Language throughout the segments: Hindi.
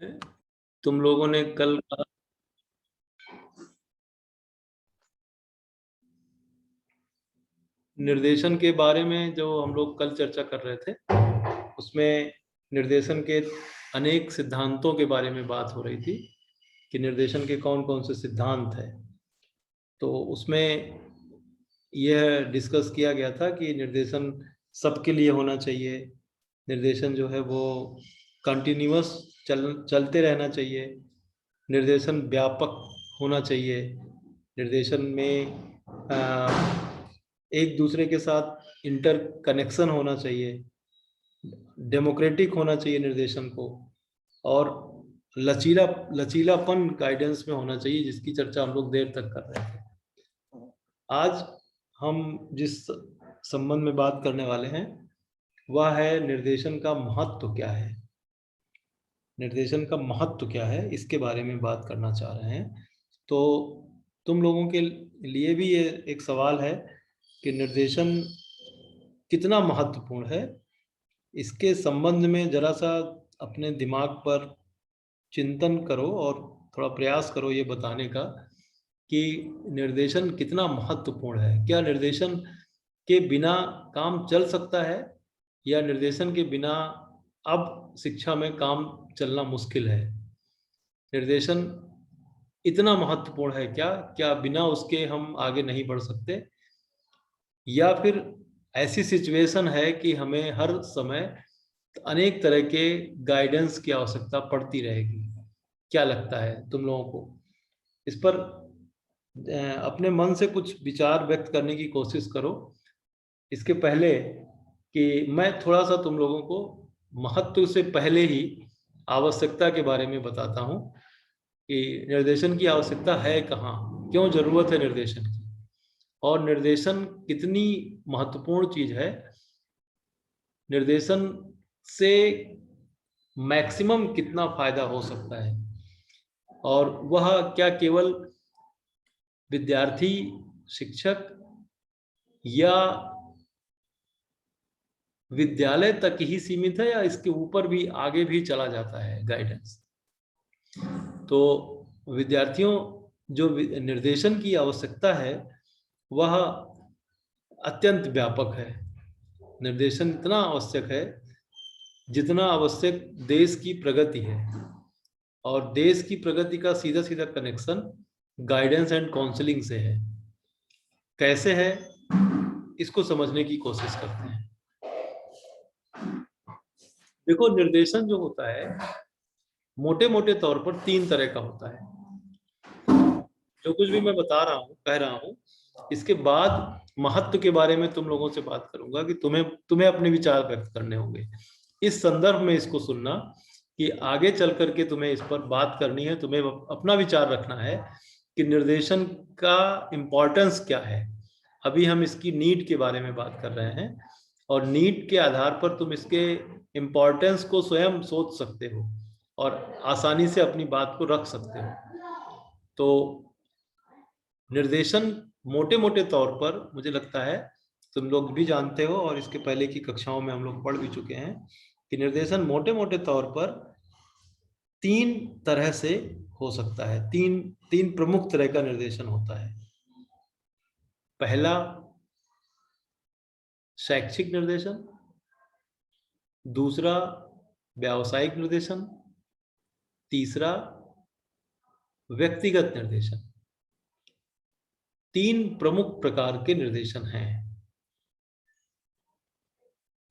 तुम लोगों ने कल निर्देशन के बारे में जो हम लोग कल चर्चा कर रहे थे, उसमें निर्देशन के अनेक सिद्धांतों के बारे में बात हो रही थी कि निर्देशन के कौन कौन से सिद्धांत हैं। तो उसमें यह डिस्कस किया गया था कि निर्देशन सबके लिए होना चाहिए, निर्देशन जो है वो कंटिन्यूअस चलते रहना चाहिए, निर्देशन व्यापक होना चाहिए, निर्देशन में एक दूसरे के साथ इंटर कनेक्शन होना चाहिए, डेमोक्रेटिक होना चाहिए निर्देशन को, और लचीलापन गाइडेंस में होना चाहिए, जिसकी चर्चा हम लोग देर तक कर रहे थे। आज हम जिस संबंध में बात करने वाले हैं वह है निर्देशन का महत्व क्या है। निर्देशन का महत्व क्या है, इसके बारे में बात करना चाह रहे हैं। तो तुम लोगों के लिए भी ये एक सवाल है कि निर्देशन कितना महत्वपूर्ण है। इसके संबंध में जरा सा अपने दिमाग पर चिंतन करो और थोड़ा प्रयास करो ये बताने का कि निर्देशन कितना महत्वपूर्ण है। क्या निर्देशन के बिना काम चल सकता है, या निर्देशन के बिना अब शिक्षा में काम चलना मुश्किल है? निर्देशन इतना महत्वपूर्ण है क्या, क्या बिना उसके हम आगे नहीं बढ़ सकते, या फिर ऐसी सिचुएशन है कि हमें हर समय अनेक तरह के गाइडेंस की आवश्यकता पड़ती रहेगी? क्या लगता है तुम लोगों को? इस पर अपने मन से कुछ विचार व्यक्त करने की कोशिश करो। इसके पहले कि मैं थोड़ा सा तुम लोगों को महत्व से पहले ही आवश्यकता के बारे में बताता हूँ कि निर्देशन की आवश्यकता है कहाँ, क्यों जरूरत है निर्देशन की, और निर्देशन कितनी महत्वपूर्ण चीज है। निर्देशन से मैक्सिमम कितना फायदा हो सकता है, और वह क्या केवल विद्यार्थी, शिक्षक या विद्यालय तक ही सीमित है, या इसके ऊपर भी आगे भी चला जाता है गाइडेंस? तो विद्यार्थियों, जो निर्देशन की आवश्यकता है वह अत्यंत व्यापक है। निर्देशन इतना आवश्यक है जितना आवश्यक देश की प्रगति है, और देश की प्रगति का सीधा सीधा कनेक्शन गाइडेंस एंड काउंसलिंग से है। कैसे है, इसको समझने की कोशिश करते हैं। देखो, निर्देशन जो होता है मोटे मोटे तौर पर 3 तरह का होता है। जो कुछ भी मैं बता रहा हूँ, कह रहा हूँ, इसके बाद महत्व के बारे में तुम लोगों से बात करूंगा कि तुम्हें अपने विचार व्यक्त करने होंगे। इस संदर्भ में इसको सुनना कि आगे चल करके तुम्हें इस पर बात करनी है, तुम्हें अपना विचार रखना है कि निर्देशन का इम्पोर्टेंस क्या है। अभी हम इसकी नीड के बारे में बात कर रहे हैं, और नीड के आधार पर तुम इसके इम्पोर्टेंस को स्वयं सोच सकते हो और आसानी से अपनी बात को रख सकते हो। तो निर्देशन मोटे मोटे तौर पर, मुझे लगता है तुम लोग भी जानते हो और इसके पहले की कक्षाओं में हम लोग पढ़ भी चुके हैं कि निर्देशन मोटे मोटे तौर पर 3 तरह से हो सकता है। तीन प्रमुख तरह का निर्देशन होता है। पहला, शैक्षिक निर्देशन। दूसरा, व्यावसायिक निर्देशन। तीसरा, व्यक्तिगत निर्देशन। 3 प्रमुख प्रकार के निर्देशन हैं।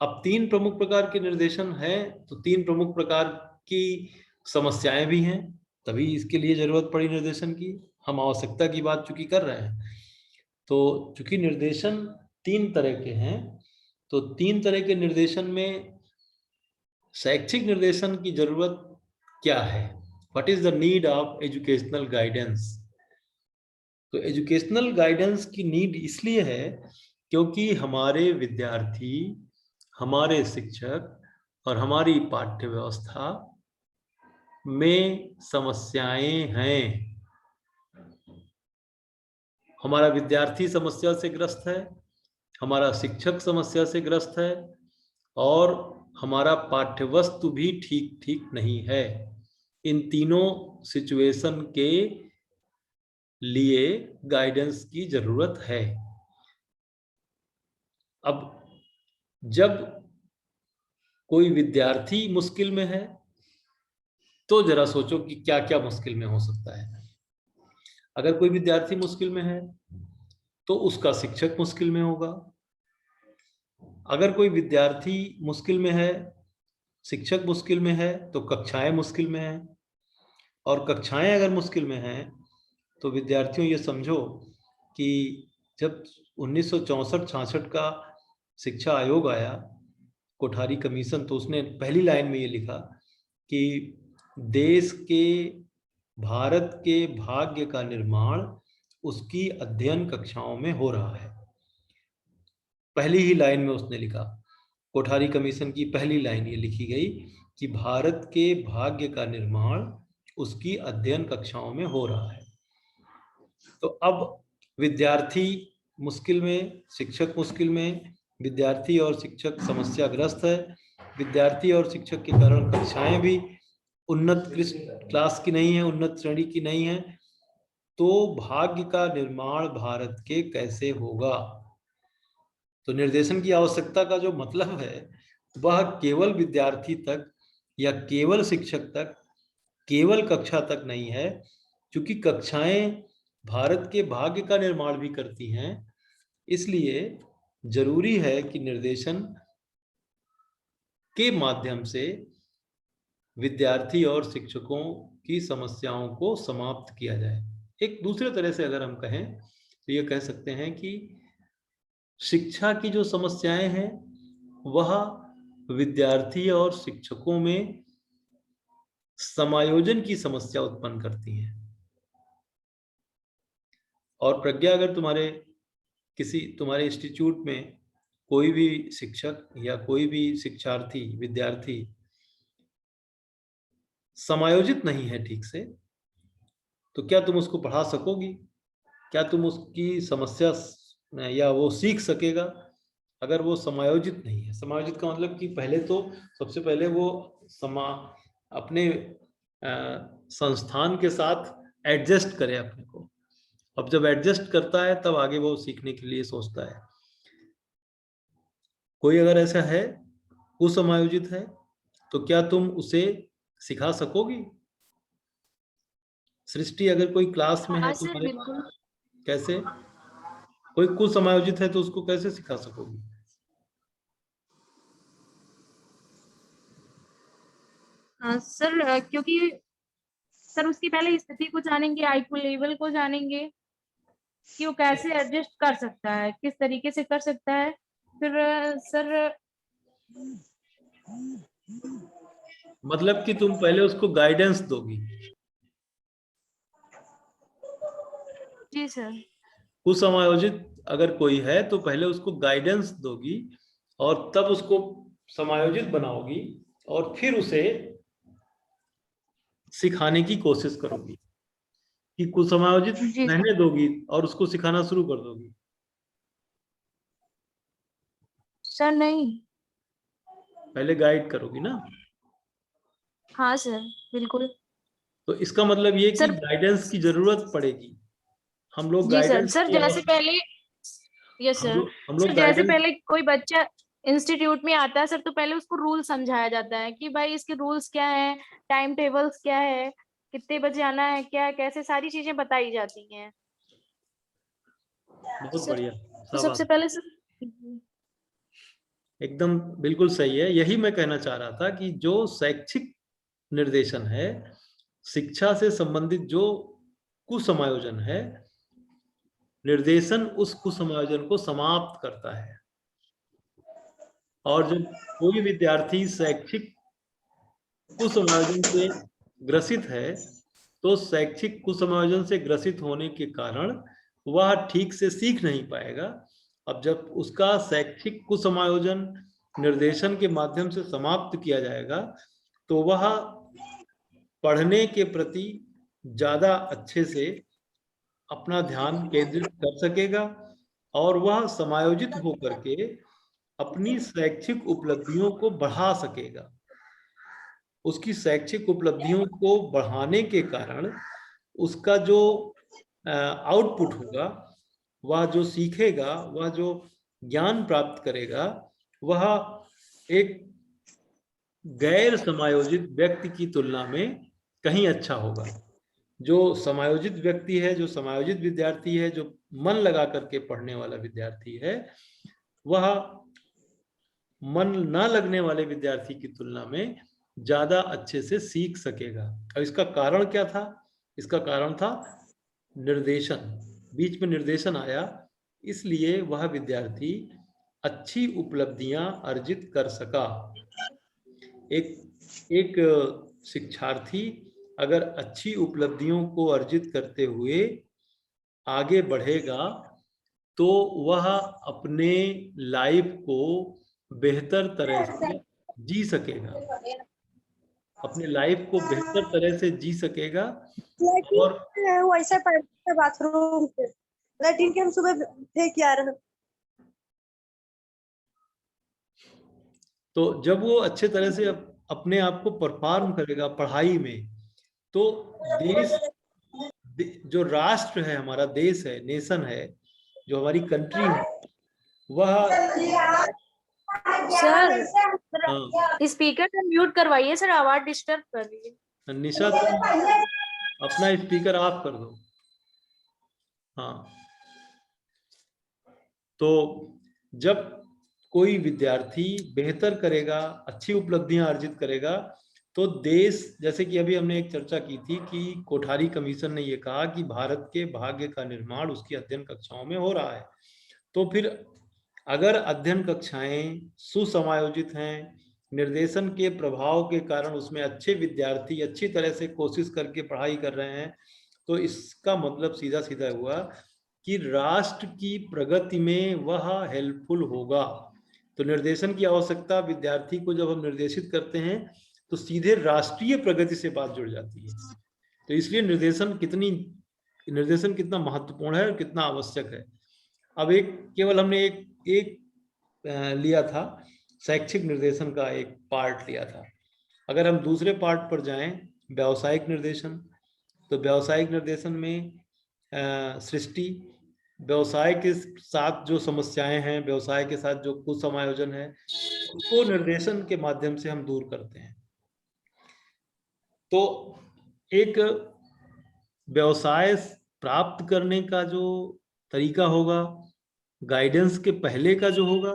अब 3 प्रमुख प्रकार के निर्देशन हैं तो 3 प्रमुख प्रकार की समस्याएं भी हैं, तभी इसके लिए जरूरत पड़ी निर्देशन की। हम आवश्यकता की बात चूंकि कर रहे हैं, तो चूंकि निर्देशन 3 तरह के हैं, तो 3 तरह के निर्देशन में शैक्षिक निर्देशन की जरूरत क्या है? What is the need of educational guidance? तो एजुकेशनल गाइडेंस की नीड इसलिए है क्योंकि हमारे विद्यार्थी, हमारे शिक्षक और हमारी पाठ्य व्यवस्था में समस्याएं हैं। हमारा विद्यार्थी समस्या से ग्रस्त है, हमारा शिक्षक समस्या से ग्रस्त है, और हमारा पाठ्य वस्तु भी ठीक ठीक नहीं है। इन तीनों सिचुएशन के लिए गाइडेंस की जरूरत है। अब जब कोई विद्यार्थी मुश्किल में है तो जरा सोचो कि क्या क्या मुश्किल में हो सकता है। अगर कोई विद्यार्थी मुश्किल में है तो उसका शिक्षक मुश्किल में होगा। अगर कोई विद्यार्थी मुश्किल में है, शिक्षक मुश्किल में है, तो कक्षाएं मुश्किल में है। और कक्षाएं अगर मुश्किल में हैं तो विद्यार्थियों ये समझो कि जब 1964-66 का शिक्षा आयोग आया, कोठारी कमीशन, तो उसने पहली लाइन में ये लिखा कि देश के, भारत के भाग्य का निर्माण उसकी अध्ययन कक्षाओं में हो रहा है। पहली ही लाइन में उसने लिखा, कोठारी कमीशन की पहली लाइन ये लिखी गई कि भारत के भाग्य का निर्माण उसकी अध्ययन कक्षाओं में हो रहा है। तो अब विद्यार्थी मुश्किल में, शिक्षक मुश्किल में, विद्यार्थी और शिक्षक समस्याग्रस्त है, विद्यार्थी और शिक्षक के कारण कक्षाएं भी उन्नत क्लास की नहीं है, उन्नत श्रेणी की नहीं है। तो भाग्य का निर्माण भारत के कैसे होगा? तो निर्देशन की आवश्यकता का जो मतलब है वह केवल विद्यार्थी तक या केवल शिक्षक तक, केवल कक्षा तक नहीं है, क्योंकि कक्षाएं भारत के भाग्य का निर्माण भी करती हैं। इसलिए जरूरी है कि निर्देशन के माध्यम से विद्यार्थी और शिक्षकों की समस्याओं को समाप्त किया जाए। एक दूसरे तरह से अगर हम कहें तो ये कह सकते हैं कि शिक्षा की जो समस्याएं हैं वह विद्यार्थी और शिक्षकों में समायोजन की समस्या उत्पन्न करती हैं। और प्रज्ञा, अगर तुम्हारे इंस्टीट्यूट में कोई भी शिक्षक या कोई भी शिक्षार्थी, विद्यार्थी समायोजित नहीं है ठीक से, तो क्या तुम उसको पढ़ा सकोगी? क्या तुम उसकी समस्या या वो सीख सकेगा? अगर वो समायोजित नहीं है। समायोजित का मतलब कि पहले तो सबसे पहले वो अपने संस्थान के साथ एडजस्ट करे अपने को। अब जब एडजस्ट करता है तब आगे वो सीखने के लिए सोचता है। कोई अगर ऐसा है, वो समायोजित है, तो क्या तुम उसे सिखा सकोगी? सृष्टि, अगर कोई क्लास में है हाँ सर, बिल्कुल। कैसे? कोई कुसमायोजित है तो उसको कैसे सिखा सकोगी? हाँ सर, क्योंकि सर उसकी पहले स्थिति को जानेंगे, आईक्यू लेवल को जानेंगे कि वो कैसे एडजस्ट कर सकता है, किस तरीके से कर सकता है। फिर सर, मतलब कि तुम पहले उसको गाइडेंस दोगी। जी सर। कुसमायोजित अगर कोई है तो पहले उसको गाइडेंस दोगी और तब उसको समायोजित बनाओगी और फिर उसे सिखाने की कोशिश करोगी। कि कुसमायोजित जी सर। रहने दोगी और उसको सिखाना शुरू कर दोगी? सर नहीं। पहले गाइड करोगी ना। हाँ सर, बिल्कुल। तो इसका मतलब ये कि सर, गाइडेंस की जरूरत पड़ेगी। हम लोग जी सर। गाइडेंस सर की जैसे पहले, यस सर। हम सर लोग जैसे गाइडेंस। पहले कोई बच्चा इंस्टीट्यूट में आता है सर, तो पहले उसको रूल समझाया जाता है कि भाई इसके रूल्स क्या है, टाइम टेबल्स क्या है, कितने बजे आना है, क्या है, कैसे, सारी चीजें बताई जाती हैं बहुत सर। बढ़िया, तो शाबाश। सबसे पहले सर, एकदम बिल्कुल सही है। यही मैं कहना चाह रहा था कि जो शैक्षिक निर्देशन है, शिक्षा से संबंधित जो कुसमायोजन है, निर्देशन उस कुसमायोजन को समाप्त करता है। और जब कोई विद्यार्थी शैक्षिक कुसमायोजन से ग्रसित है तो शैक्षिक कुसमायोजन से ग्रसित होने के कारण वह ठीक से सीख नहीं पाएगा। अब जब उसका शैक्षिक कुसमायोजन निर्देशन के माध्यम से समाप्त किया जाएगा तो वह पढ़ने के प्रति ज्यादा अच्छे से अपना ध्यान केंद्रित कर सकेगा और वह समायोजित होकर के अपनी शैक्षिक उपलब्धियों को बढ़ा सकेगा। उसकी शैक्षिक उपलब्धियों को बढ़ाने के कारण उसका जो आउटपुट होगा, वह जो सीखेगा, वह जो ज्ञान प्राप्त करेगा, वह एक गैर समायोजित व्यक्ति की तुलना में कहीं अच्छा होगा। जो समायोजित व्यक्ति है, जो समायोजित विद्यार्थी है, जो मन लगा करके पढ़ने वाला विद्यार्थी है, वह मन न लगने वाले विद्यार्थी की तुलना में ज्यादा अच्छे से सीख सकेगा। और इसका कारण क्या था? इसका कारण था निर्देशन। बीच में निर्देशन आया, इसलिए वह विद्यार्थी अच्छी उपलब्धियां अर्जित कर सका। एक शिक्षार्थी अगर अच्छी उपलब्धियों को अर्जित करते हुए आगे बढ़ेगा तो वह अपने लाइफ को बेहतर तरह से जी सकेगा, अपने लाइफ को बेहतर तरह से जी सकेगा। और वैसा बाथरूम लैट्रिन के हम सुबह फेंक आ रहे हैं। तो जब वो अच्छे तरह से अपने आप को परफॉर्म करेगा पढ़ाई में, तो देश, जो राष्ट्र है, हमारा देश है, नेशन है, जो हमारी कंट्री है, वह सर स्पीकर को म्यूट करवाइए सर, आवाज डिस्टर्ब कर रही है। निशा तुम अपना स्पीकर ऑफ कर दो। हाँ, तो जब कोई विद्यार्थी बेहतर करेगा, अच्छी उपलब्धियां अर्जित करेगा, तो देश, जैसे कि अभी हमने एक चर्चा की थी कि कोठारी कमीशन ने यह कहा कि भारत के भाग्य का निर्माण उसकी अध्ययन कक्षाओं में हो रहा है। तो फिर अगर अध्ययन कक्षाएं सुसमायोजित हैं, निर्देशन के प्रभाव के कारण उसमें अच्छे विद्यार्थी अच्छी तरह से कोशिश करके पढ़ाई कर रहे हैं, तो इसका मतलब सीधा सीधा हुआ कि राष्ट्र की प्रगति में वह हेल्पफुल होगा। तो निर्देशन की आवश्यकता, विद्यार्थी को जब हम निर्देशित करते हैं तो सीधे राष्ट्रीय प्रगति से बात जुड़ जाती है। तो इसलिए निर्देशन कितना महत्वपूर्ण है और कितना आवश्यक है। अब केवल हमने एक लिया था, शैक्षिक निर्देशन का एक पार्ट लिया था। अगर हम दूसरे पार्ट पर जाएं, व्यावसायिक निर्देशन, तो व्यावसायिक निर्देशन में सृष्टि, व्यवसाय के साथ जो समस्याएं हैं, व्यवसाय के साथ जो कुसमायोजन है, उसको निर्देशन के माध्यम से हम दूर करते हैं। तो एक व्यवसाय प्राप्त करने का जो तरीका होगा, गाइडेंस के पहले का जो होगा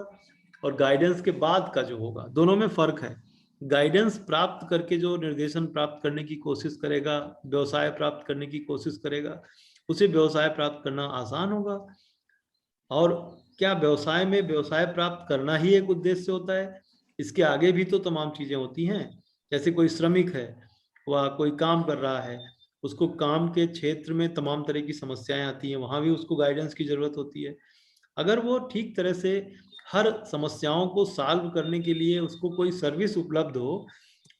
और गाइडेंस के बाद का जो होगा, दोनों में फर्क है। गाइडेंस प्राप्त करके जो निर्देशन प्राप्त करने की कोशिश करेगा, व्यवसाय प्राप्त करने की कोशिश करेगा, उसे व्यवसाय प्राप्त करना आसान होगा। और क्या व्यवसाय में व्यवसाय प्राप्त करना ही एक उद्देश्य होता है? इसके आगे भी तो तमाम चीजें होती हैं। जैसे कोई श्रमिक है, वह कोई काम कर रहा है, उसको काम के क्षेत्र में तमाम तरह की समस्याएं आती हैं, वहां भी उसको गाइडेंस की जरूरत होती है। अगर वो ठीक तरह से हर समस्याओं को सॉल्व करने के लिए उसको कोई सर्विस उपलब्ध हो,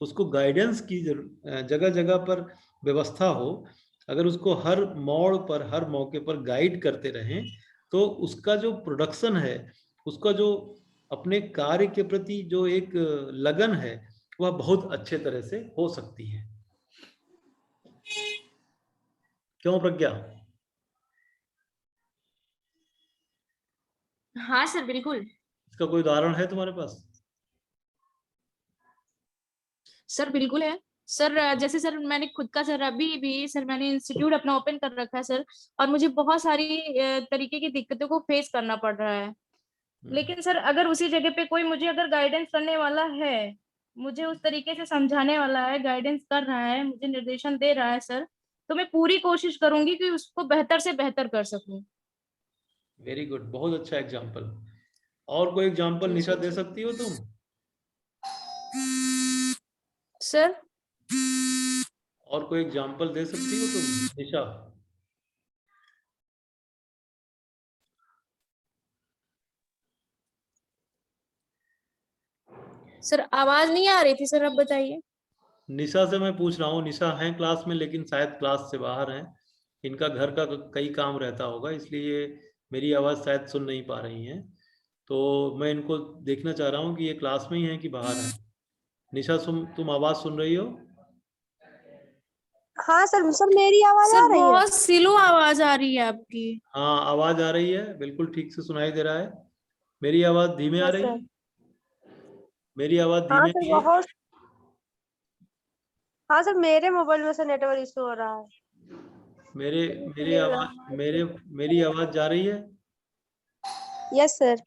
उसको गाइडेंस की जगह जगह पर व्यवस्था हो, अगर उसको हर मोड़ पर, हर मौके पर गाइड करते रहें, तो उसका जो प्रोडक्शन है, उसका जो अपने कार्य के प्रति जो एक लगन है, वह बहुत अच्छे तरह से हो सकती है। क्यों प्रज्ञा? हाँ सर, बिल्कुल। इसका कोई उदाहरण है तुम्हारे पास? सर बिल्कुल है सर। जैसे सर मैंने खुद का सर अभी भी सर मैंने इंस्टीट्यूट अपना ओपन कर रखा है सर, और मुझे बहुत सारी तरीके की दिक्कतों को फेस करना पड़ रहा है। लेकिन सर अगर उसी जगह पे कोई मुझे अगर गाइडेंस करने वाला है, मुझे उस तरीके से समझाने वाला है, गाइडेंस कर रहा है, मुझे निर्देशन दे रहा है सर, तो मैं पूरी कोशिश करूंगी कि उसको बेहतर से बेहतर कर सकूं। वेरी गुड, बहुत अच्छा एग्जाम्पल। और कोई एग्जाम्पल निशा दे सकती हो तुम? सर और कोई एग्जाम्पल दे सकती हो तुम निशा? सर आवाज नहीं आ रही थी सर, अब बताइए। निशा से मैं पूछ रहा हूँ, निशा है क्लास में लेकिन शायद क्लास से बाहर हैं। इनका घर का कई काम रहता होगा, इसलिए मेरी आवाज़ शायद सुन नहीं पा रही हैं। तो मैं इनको देखना चाह रहा हूँ कि ये क्लास में ही हैं कि बाहर हैं। निशा तुम आवाज सुन रही हो? हाँ सर, सर मेरी आवाज आ सर रही है? बहुत स्लो आवाज आ रही है आपकी। हाँ, आवाज आ रही है, बिल्कुल ठीक से सुनाई दे रहा है। मेरी आवाज धीमे आ हाँ रही सर। है? मेरी आवाज हाँ धीमे सर नहीं है? बहुत। हाँ सर, मेरे मोबाइल में से नेटवर्क इशू हो रहा है। मेरे मेरी ये आवाज मेरी आवाज जा रही है? Yes sir.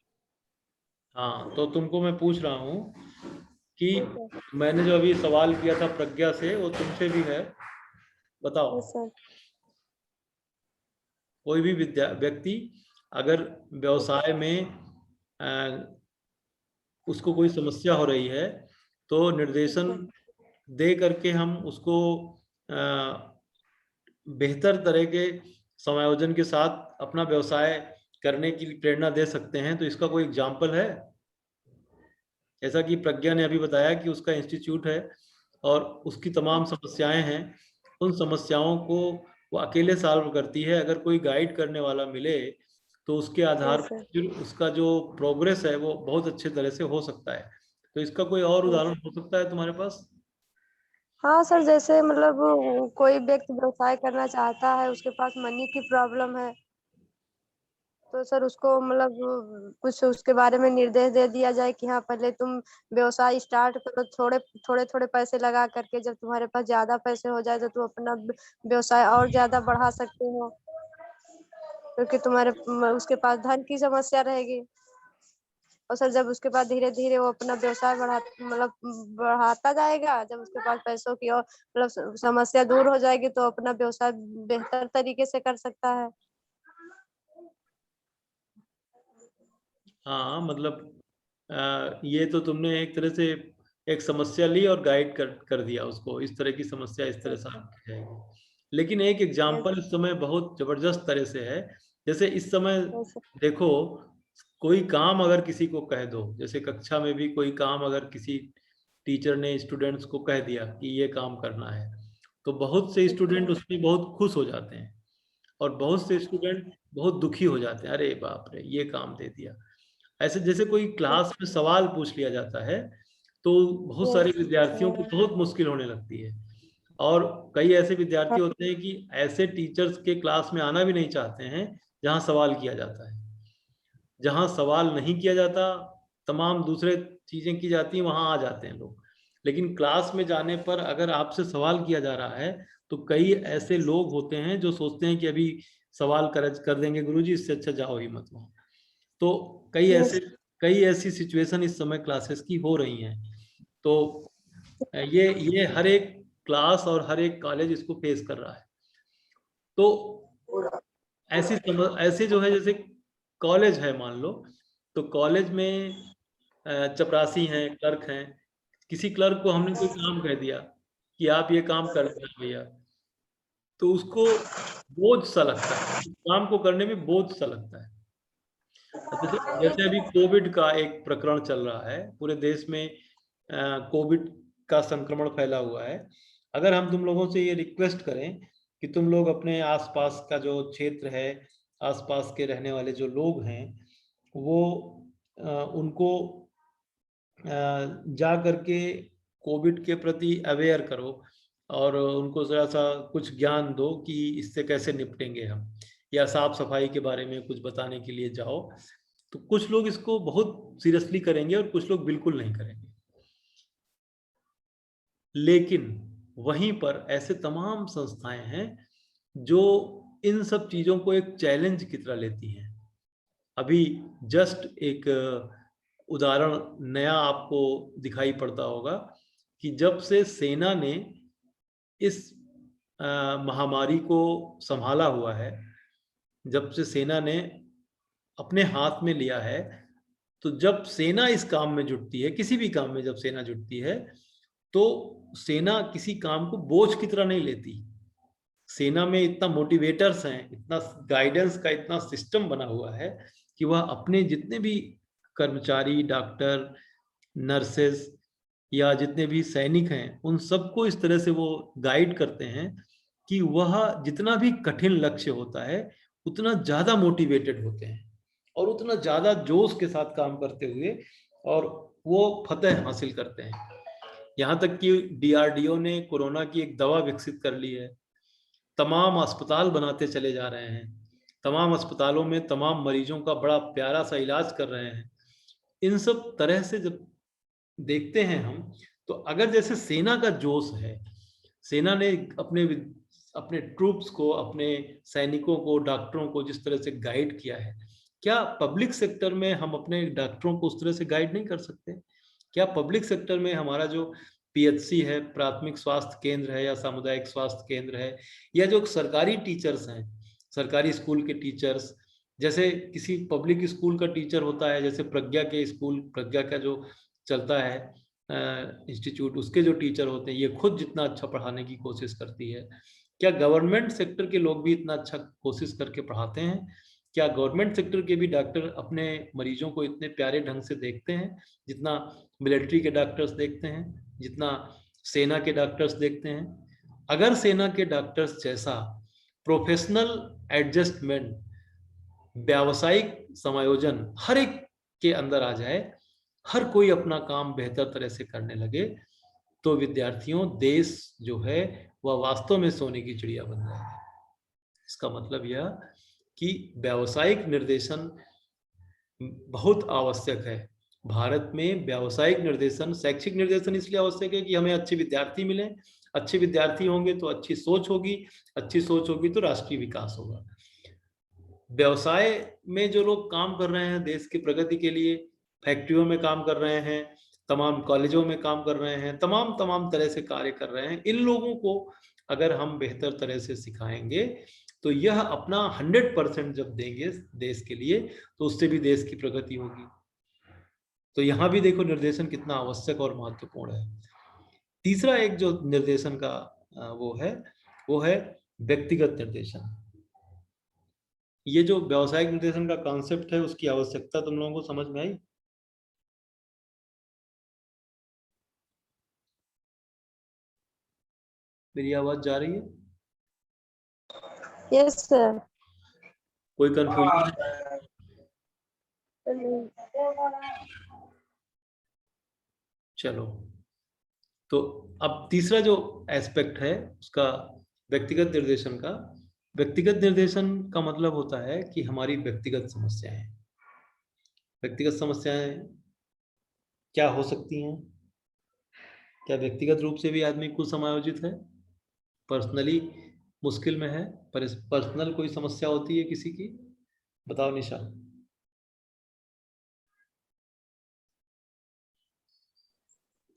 हाँ, तो तुमको मैं पूछ रहा हूँ कि यस सर। मैंने जो अभी सवाल किया था प्रज्ञा से, वो तुमसे भी है। बताओ, यस सर। कोई भी व्यक्ति अगर व्यवसाय में उसको कोई समस्या हो रही है, तो यस निर्देशन सर। दे करके हम उसको बेहतर तरह के समायोजन के साथ अपना व्यवसाय करने की प्रेरणा दे सकते हैं। तो इसका कोई एग्जाम्पल है? जैसा कि प्रज्ञा ने अभी बताया कि उसका इंस्टीट्यूट है और उसकी तमाम समस्याएं हैं, उन समस्याओं को वो अकेले सॉल्व करती है। अगर कोई गाइड करने वाला मिले तो उसके आधार यस पर सर। फिर उसका जो प्रोग्रेस है वो बहुत अच्छे तरह से हो सकता है। तो इसका कोई और यस। उदाहरण हो सकता है तुम्हारे पास? हाँ सर, जैसे मतलब कोई व्यक्ति व्यवसाय करना चाहता है, उसके पास मनी की प्रॉब्लम है, तो सर उसको मतलब कुछ उसके बारे में निर्देश दे दिया जाए कि हाँ पहले तुम व्यवसाय स्टार्ट करो, थोड़े थोड़े थोड़े पैसे लगा करके। जब तुम्हारे पास ज्यादा पैसे हो जाए तो तुम अपना व्यवसाय और ज्यादा बढ़ा सकते हो, क्योंकि तुम्हारे उसके पास धन की समस्या रहेगी। और सर जब उसके बाद धीरे धीरे वो अपना व्यवसाय मतलब बढ़ाता जाएगा, जब उसके पास पैसों की और मतलब समस्या दूर हो जाएगी, तो अपना व्यवसाय बेहतर तरीके से कर सकता है। हाँ, मतलब ये तो तुमने एक तरह से एक समस्या ली और गाइड कर दिया उसको, इस तरह की समस्या इस तरह सॉल्व की जाएगी। लेकिन एक एग्जाम्पल इस समय बहुत जबरदस्त तरह से है। जैसे इस समय देखो, कोई काम अगर किसी को कह दो, जैसे कक्षा में भी कोई काम अगर किसी टीचर ने स्टूडेंट्स को कह दिया कि ये काम करना है, तो बहुत से स्टूडेंट उसमें बहुत खुश हो जाते हैं और बहुत से स्टूडेंट बहुत दुखी हो जाते हैं, अरे बाप रे ये काम दे दिया। ऐसे जैसे कोई क्लास में सवाल पूछ लिया जाता है तो बहुत सारे विद्यार्थियों को बहुत मुश्किल होने लगती है। और कई ऐसे विद्यार्थी होते हैं कि ऐसे टीचर्स के क्लास में आना भी नहीं चाहते हैं जहां सवाल किया जाता है। जहां सवाल नहीं किया जाता, तमाम दूसरे चीजें की जाती हैं, वहां आ जाते हैं लोग। लेकिन क्लास में जाने पर अगर आपसे सवाल किया जा रहा है तो कई ऐसे लोग होते हैं जो सोचते हैं कि अभी सवाल कर देंगे गुरुजी, इससे अच्छा जाओ ही मत वहां। तो कई ऐसी सिचुएशन इस समय क्लासेस की हो रही हैं। तो ये हर एक क्लास और हर एक कॉलेज इसको फेस कर रहा है। तो ऐसे जो है, जैसे कॉलेज है मान लो, तो कॉलेज में चपरासी हैं, क्लर्क हैं। किसी क्लर्क को हमने कोई काम कह दिया कि आप ये काम कर देना भैया, तो उसको बोझ सा लगता है, उस काम को करने में बोझ सा लगता है। जैसे जैसे अभी कोविड का एक प्रकरण चल रहा है पूरे देश में, कोविड का संक्रमण फैला हुआ है। अगर हम तुम लोगों से ये रिक्वेस्ट करें कि तुम लोग अपने आसपास का जो क्षेत्र है, आसपास के रहने वाले जो लोग हैं, वो उनको जा करके कोविड के प्रति अवेयर करो और उनको ज़रा सा कुछ ज्ञान दो कि इससे कैसे निपटेंगे हम, या साफ सफाई के बारे में कुछ बताने के लिए जाओ, तो कुछ लोग इसको बहुत सीरियसली करेंगे और कुछ लोग बिल्कुल नहीं करेंगे। लेकिन वहीं पर ऐसे तमाम संस्थाएं हैं जो इन सब चीजों को एक चैलेंज की तरह लेती हैं। अभी जस्ट एक उदाहरण नया आपको दिखाई पड़ता होगा कि जब से सेना ने इस महामारी को संभाला हुआ है, जब से सेना ने अपने हाथ में लिया है, तो जब सेना इस काम में जुटती है, किसी भी काम में जब सेना जुटती है, तो सेना किसी काम को बोझ की तरह नहीं लेती। सेना में इतना मोटिवेटर्स हैं, इतना गाइडेंस का इतना सिस्टम बना हुआ है कि वह अपने जितने भी कर्मचारी, डॉक्टर, नर्सेस या जितने भी सैनिक हैं, उन सबको इस तरह से वो गाइड करते हैं कि वह जितना भी कठिन लक्ष्य होता है उतना ज्यादा मोटिवेटेड होते हैं और उतना ज्यादा जोश के साथ काम करते हुए और वो फतेह हासिल करते हैं। यहाँ तक कि DRDO ने कोरोना की एक दवा विकसित कर ली है, तमाम अस्पताल बनाते चले जा रहे हैं, तमाम अस्पतालों में तमाम मरीजों का बड़ा प्यारा सा इलाज कर रहे हैं। इन सब तरह से जब देखते हैं हम, तो अगर जैसे सेना का जोश है, सेना ने अपने ट्रूप्स को, अपने सैनिकों को, डॉक्टरों को जिस तरह से गाइड किया है, क्या पब्लिक सेक्टर में हम अपने डॉक्टरों को उस तरह से गाइड नहीं कर सकते? क्या पब्लिक सेक्टर में हमारा जो PHC है, प्राथमिक स्वास्थ्य केंद्र है या सामुदायिक स्वास्थ्य केंद्र है, या जो सरकारी टीचर्स हैं, सरकारी स्कूल के टीचर्स, जैसे किसी पब्लिक स्कूल का टीचर होता है, जैसे प्रज्ञा के स्कूल, प्रज्ञा का जो चलता है इंस्टीट्यूट, उसके जो टीचर होते हैं, ये खुद जितना अच्छा पढ़ाने की कोशिश करती है, क्या गवर्नमेंट सेक्टर के लोग भी इतना अच्छा कोशिश करके पढ़ाते हैं? क्या गवर्नमेंट सेक्टर के भी डॉक्टर अपने मरीजों को इतने प्यारे ढंग से देखते हैं जितना मिलिट्री के डॉक्टर्स देखते हैं, जितना सेना के डॉक्टर्स देखते हैं? अगर सेना के डॉक्टर्स जैसा प्रोफेशनल एडजस्टमेंट, व्यावसायिक समायोजन हर एक के अंदर आ जाए, हर कोई अपना काम बेहतर तरह से करने लगे, तो विद्यार्थियों, देश जो है वह वास्तव में सोने की चिड़िया बन जाएगा। इसका मतलब यह कि व्यावसायिक निर्देशन बहुत आवश्यक है। भारत में व्यावसायिक निर्देशन, शैक्षिक निर्देशन इसलिए आवश्यक है कि हमें अच्छे विद्यार्थी मिलें, अच्छे विद्यार्थी होंगे तो अच्छी सोच होगी, अच्छी सोच होगी तो राष्ट्रीय विकास होगा। व्यवसाय में जो लोग काम कर रहे हैं देश की प्रगति के लिए, फैक्ट्रियों में काम कर रहे हैं, तमाम कॉलेजों में काम कर रहे हैं, तमाम तरह से कार्य कर रहे हैं, इन लोगों को अगर हम बेहतर तरह से सिखाएंगे तो यह अपना 100% जब देंगे देश के लिए, तो उससे भी देश की प्रगति होगी। तो यहाँ भी देखो निर्देशन कितना आवश्यक और महत्वपूर्ण है। तीसरा एक जो निर्देशन का वो है व्यक्तिगत निर्देशन। ये जो व्यावसायिक निर्देशन का कॉन्सेप्ट है, उसकी आवश्यकता तुम लोगों को समझ में आई? मेरी आवाज जा रही है? Yes sir. कोई कंफ्यूजन? चलो, तो अब तीसरा जो एस्पेक्ट है उसका, व्यक्तिगत निर्देशन का। व्यक्तिगत निर्देशन का मतलब होता है कि हमारी व्यक्तिगत समस्याएं, व्यक्तिगत समस्याएं क्या हो सकती हैं? क्या व्यक्तिगत रूप से भी आदमी कुछ समायोजित है, पर्सनली मुश्किल में है, पर्सनल कोई समस्या होती है किसी की? बताओ निशा।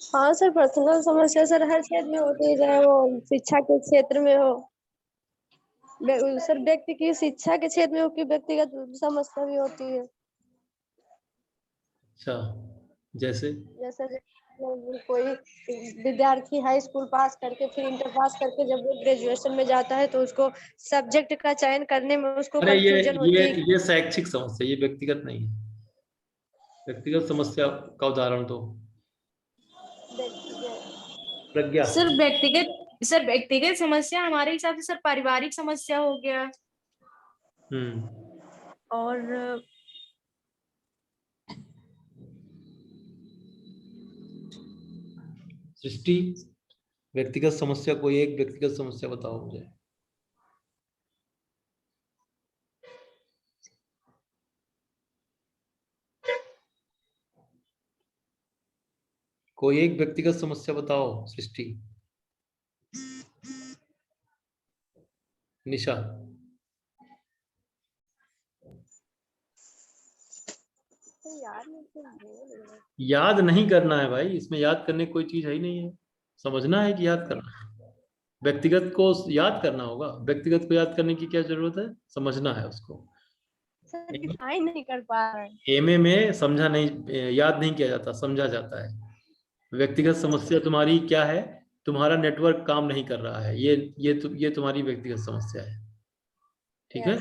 हाँ सर, पर्सनल समस्या सर हर क्षेत्र में होती है, चाहे वो शिक्षा के क्षेत्र में हो, सर व्यक्ति की शिक्षा के क्षेत्र में हो कि व्यक्तिगत समस्या भी होती है। अच्छा, जैसे कोई विद्यार्थी हाई स्कूल पास करके फिर इंटर पास करके जब वो ग्रेजुएशन में जाता है तो उसको सब्जेक्ट का चयन करने में उसको कंफ्यूजन होती है। ये शैक्षिक समस्या, ये व्यक्तिगत नहीं है। व्यक्तिगत समस्या का उदाहरण दो प्रज्ञा। सर व्यक्तिगत समस्या हमारे हिसाब से सर पारिवारिक समस्या हो गया। और सृष्टि, व्यक्तिगत समस्या, कोई एक व्यक्तिगत समस्या बताओ मुझे। कोई एक व्यक्तिगत समस्या बताओ सृष्टि। निशा। याद नहीं करना है भाई, इसमें याद करने की कोई चीज है ही नहीं है। समझना है कि याद करना है। व्यक्तिगत को याद करना होगा, व्यक्तिगत को याद करने की क्या जरूरत है, समझना है उसको। डिफाइन नहीं कर पा रहे। एमए में समझा नहीं, याद नहीं किया जाता, समझा जाता है। व्यक्तिगत समस्या तुम्हारी क्या है? तुम्हारा नेटवर्क काम नहीं कर रहा है, ये तुम्हारी व्यक्तिगत समस्या है, ठीक है।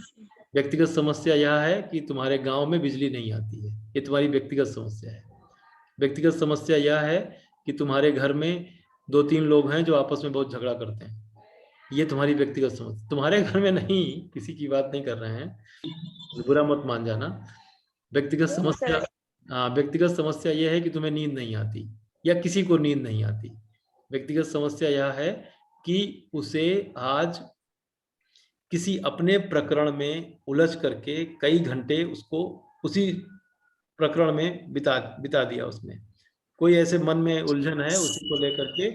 व्यक्तिगत समस्या यह है कि तुम्हारे गांव में बिजली नहीं आती है, ये तुम्हारी व्यक्तिगत समस्या है। व्यक्तिगत समस्या यह है कि तुम्हारे घर में 2-3 लोग हैं जो आपस में बहुत झगड़ा करते हैं, ये तुम्हारी व्यक्तिगत समस्या। तुम्हारे घर में नहीं, किसी की बात नहीं कर रहे हैं, बुरा मत मान जाना। व्यक्तिगत समस्या, हाँ, व्यक्तिगत समस्या यह है कि तुम्हें नींद नहीं आती या किसी को नींद नहीं आती, व्यक्तिगत समस्या यह है कि उसे आज किसी अपने प्रकरण में उलझ करके कई घंटे उसको उसी प्रकरण में बिता बिता दिया उसने। कोई ऐसे मन में उलझन है, उसी को लेकर के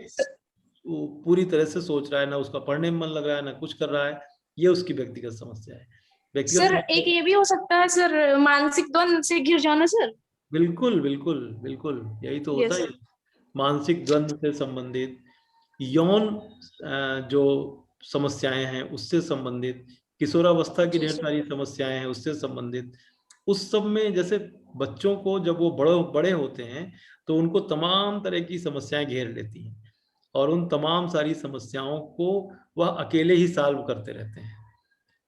वो पूरी तरह से सोच रहा है, ना उसका पढ़ने में मन लग रहा है, ना कुछ कर रहा है। ये उसकी व्यक्तिगत समस्या है। व्यक्तिगत सर एक ये भी हो सकता है सर, मानसिक द्वंद से घिर जाना सर। बिल्कुल बिल्कुल बिल्कुल, यही तो होता यस है। मानसिक द्वंद से संबंधित, यौन जो समस्याएं हैं उससे संबंधित, किशोरावस्था की ढेर सारी समस्याएं हैं उससे संबंधित। उस सब में जैसे बच्चों को जब वो बड़े बड़े होते हैं तो उनको तमाम तरह की समस्याएं घेर लेती हैं, और उन तमाम सारी समस्याओं को वह अकेले ही सॉल्व करते रहते हैं,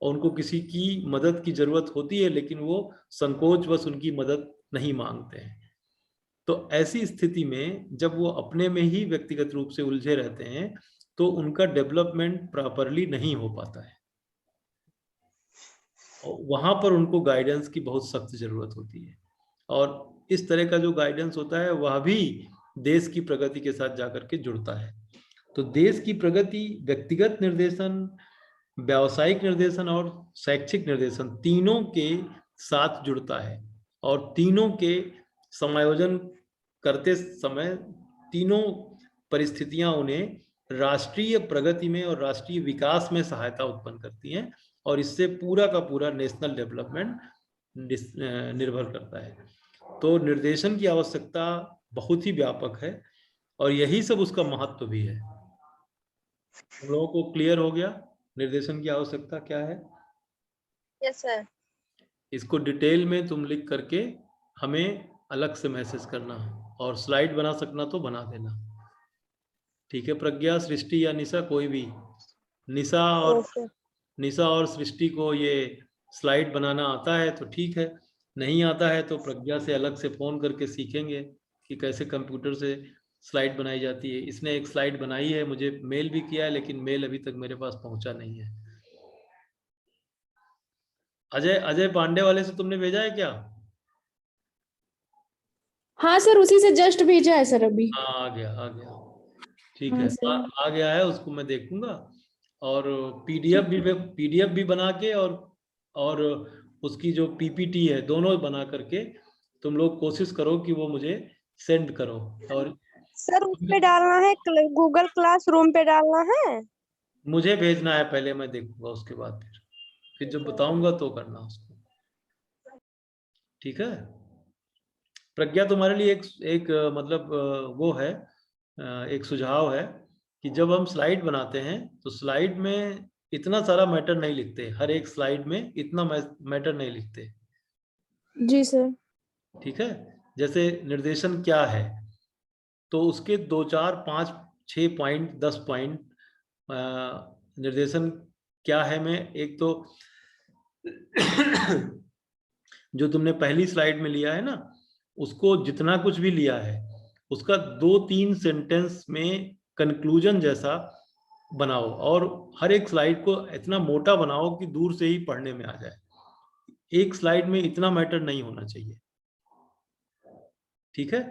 और उनको किसी की मदद की जरूरत होती है लेकिन वो संकोचवश उनकी मदद नहीं मांगते हैं। तो ऐसी स्थिति में जब वो अपने में ही व्यक्तिगत रूप से उलझे रहते हैं तो उनका डेवलपमेंट प्रॉपरली नहीं हो पाता है, और वहां पर उनको गाइडेंस की बहुत सख्त जरूरत होती है। और इस तरह का जो गाइडेंस होता है वह भी देश की प्रगति के साथ जाकर के जुड़ता है। तो देश की प्रगति व्यक्तिगत निर्देशन, व्यावसायिक निर्देशन और शैक्षिक निर्देशन तीनों के साथ जुड़ता है, और तीनों के समायोजन करते समय तीनों परिस्थितियां उन्हें राष्ट्रीय प्रगति में और राष्ट्रीय विकास में सहायता उत्पन्न करती हैं, और इससे पूरा का पूरा नेशनल डेवलपमेंट निर्भर करता है। तो निर्देशन की आवश्यकता बहुत ही व्यापक है, और यही सब उसका महत्व भी है। हम लोगों को क्लियर हो गया निर्देशन की आवश्यकता क्या है? Yes sir. इसको डिटेल में तुम लिख करके हमें अलग से मैसेज करना, और स्लाइड बना सकना तो बना देना। ठीक है प्रज्ञा, सृष्टि या निशा, कोई भी। निशा और सृष्टि को ये स्लाइड बनाना आता है तो ठीक है, नहीं आता है तो प्रज्ञा से अलग से फोन करके सीखेंगे कि कैसे कंप्यूटर से स्लाइड बनाई जाती है। इसने एक स्लाइड बनाई है, मुझे मेल भी किया है, लेकिन मेल अभी तक मेरे पास पहुंचा नहीं है। अजय अजय पांडे वाले से तुमने भेजा है क्या? हाँ सर, उसी से जस्ट भेजा है सर अभी। हाँ आ गया आ गया, ठीक हाँ है। सर। आ गया है, उसको मैं देखूंगा। और पीडीएफ भी बना के, और उसकी जो पीपीटी है दोनों बना करके तुम लोग कोशिश करो कि वो मुझे सेंड करो। और सर उस पे डालना है, गूगल क्लासरूम पे डालना है। मुझे भेजना है पहले, मैं देखूंगा, उसके बाद फिर जब बताऊंगा तो करना उसको। ठीक है प्रज्ञा, तुम्हारे लिए एक मतलब वो है, एक सुझाव है कि जब हम स्लाइड बनाते हैं तो स्लाइड में इतना सारा मैटर नहीं लिखते, हर एक स्लाइड में इतना मैटर नहीं लिखते। जी सर। ठीक है, जैसे निर्देशन क्या है तो उसके 2 4 5 6 पॉइंट 10 पॉइंट निर्देशन क्या है, मैं एक तो जो तुमने पहली स्लाइड में लिया है ना, उसको जितना कुछ भी लिया है उसका 2-3 सेंटेंस में कंक्लूजन जैसा बनाओ, और हर एक स्लाइड को इतना मोटा बनाओ कि दूर से ही पढ़ने में आ जाए। एक स्लाइड में इतना मैटर नहीं होना चाहिए। ठीक है,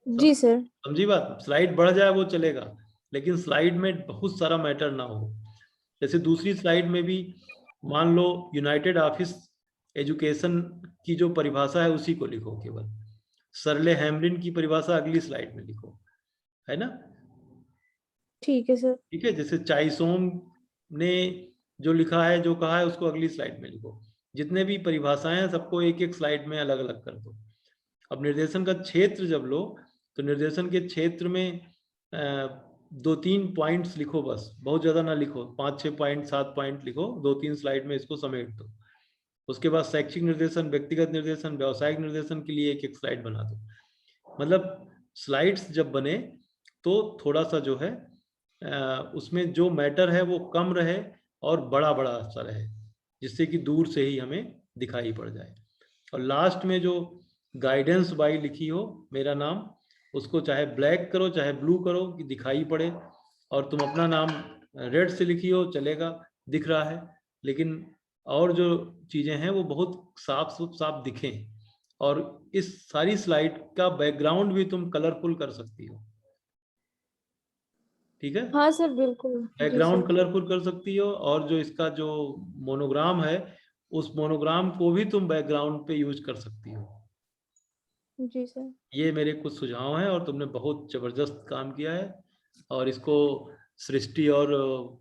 जी सर। समझी बात? स्लाइड बढ़ जाए वो चलेगा, लेकिन स्लाइड में बहुत सारा मैटर ना हो। जैसे दूसरी स्लाइड में भी मान लो यूनाइटेड ऑफिस एजुकेशन की जो परिभाषा है उसी को लिखो केवल, सरले हैमलिन की परिभाषा अगली स्लाइड में लिखो, है ना? ठीक है सर। ठीक है, जैसे चाइसोम ने जो लिखा है, जो कहा है, उसको अगली स्लाइड में लिखो। जितने भी परिभाषाएं हैं सबको एक एक स्लाइड में अलग अलग कर दो। अब निर्देशन का क्षेत्र जब लो तो निर्देशन के क्षेत्र में 2-3 पॉइंट्स लिखो, बस बहुत ज्यादा ना लिखो, 5-6 पॉइंट 7 पॉइंट लिखो, 2-3 स्लाइड में इसको समेट दो। उसके बाद शैक्षिक निर्देशन, व्यक्तिगत निर्देशन, व्यावसायिक निर्देशन के लिए एक एक स्लाइड बना दो। मतलब स्लाइड्स जब बने तो थोड़ा सा जो है उसमें जो मैटर है वो कम रहे और बड़ा बड़ा सा रहे, जिससे कि दूर से ही हमें दिखाई पड़ जाए। और लास्ट में जो गाइडेंस बाई लिखी हो, मेरा नाम, उसको चाहे ब्लैक करो चाहे ब्लू करो कि दिखाई पड़े, और तुम अपना नाम रेड से लिखी हो चलेगा, दिख रहा है, लेकिन और जो चीजें हैं वो बहुत साफ साफ दिखें। और इस सारी स्लाइड का बैकग्राउंड भी तुम कलरफुल कर सकती हो। ठीक है। हाँ सर बिल्कुल। जी बैकग्राउंड सर। कलरफुल कर सकती हो, और जो इसका जो मोनोग्राम है उस मोनोग्राम को भी तुम बैकग्राउंड पे यूज कर सकती हो। जी सर। ये मेरे कुछ सुझाव हैं, और तुमने बहुत जबरदस्त काम किया है। और इसको सृष्टि और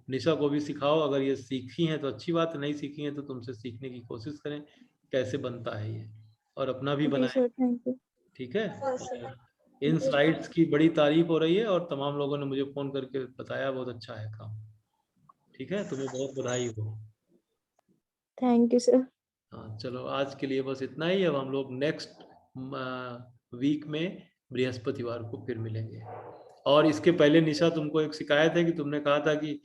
निशा को भी सिखाओ। अगर ये सीखी हैं तो अच्छी बात है, नहीं सीखी हैं तो तुमसे सीखने की कोशिश करें कैसे बनता है ये, और अपना भी जी बनाएं। Sir, thank you. ठीक है। Yes sir. और इन स्लाइड्स की बड़ी तारीफ हो रही है, और तमाम लोगों ने मुझे फोन करके बताया बहुत अच्छा है काम। ठीक है, तुम्हें बहुत बधाई हो। Thank you sir. हाँ चलो, आज के लिए बस इतना ही। अब हम लोग नेक्स्ट वीक में बृहस्पतिवार को फिर मिलेंगे। और इसके पहले निशा, तुमको एक शिकायत है कि तुमने कहा था कि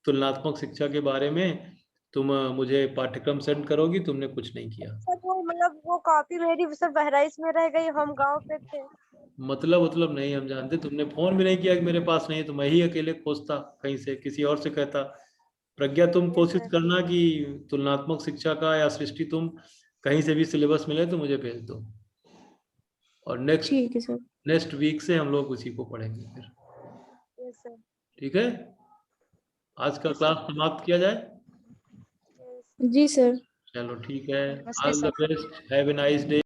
तुलनात्मक शिक्षा के बारे में तुम मुझे पाठ्यक्रम सेंड करोगी, तुमने कुछ नहीं किया। सर वो मतलब वो कॉपी मेरी सर बहराइच में रह गई, हम गांव पे थे। मतलब नहीं, हम जानते। तुमने फोन भी नहीं किया कि मेरे पास नहीं है, तो मैं ही अकेले खोजता कहीं से, किसी और से कहता। प्रज्ञा, तुम यस कोशिश सर। करना कि तुलनात्मक शिक्षा का या सृष्टि तुम कहीं से भी सिलेबस मिले तो मुझे भेज दो। और नेक्स्ट ठीक है सर। नेक्स्ट वीक से हम लोग उसी को पढ़ेंगे फिर। Yes sir. ठीक है, आज का यस क्लास सर। समाप्त किया जाए। यस। जी सर। चलो ठीक है। नमस्ते all the sir. Best, have a nice day.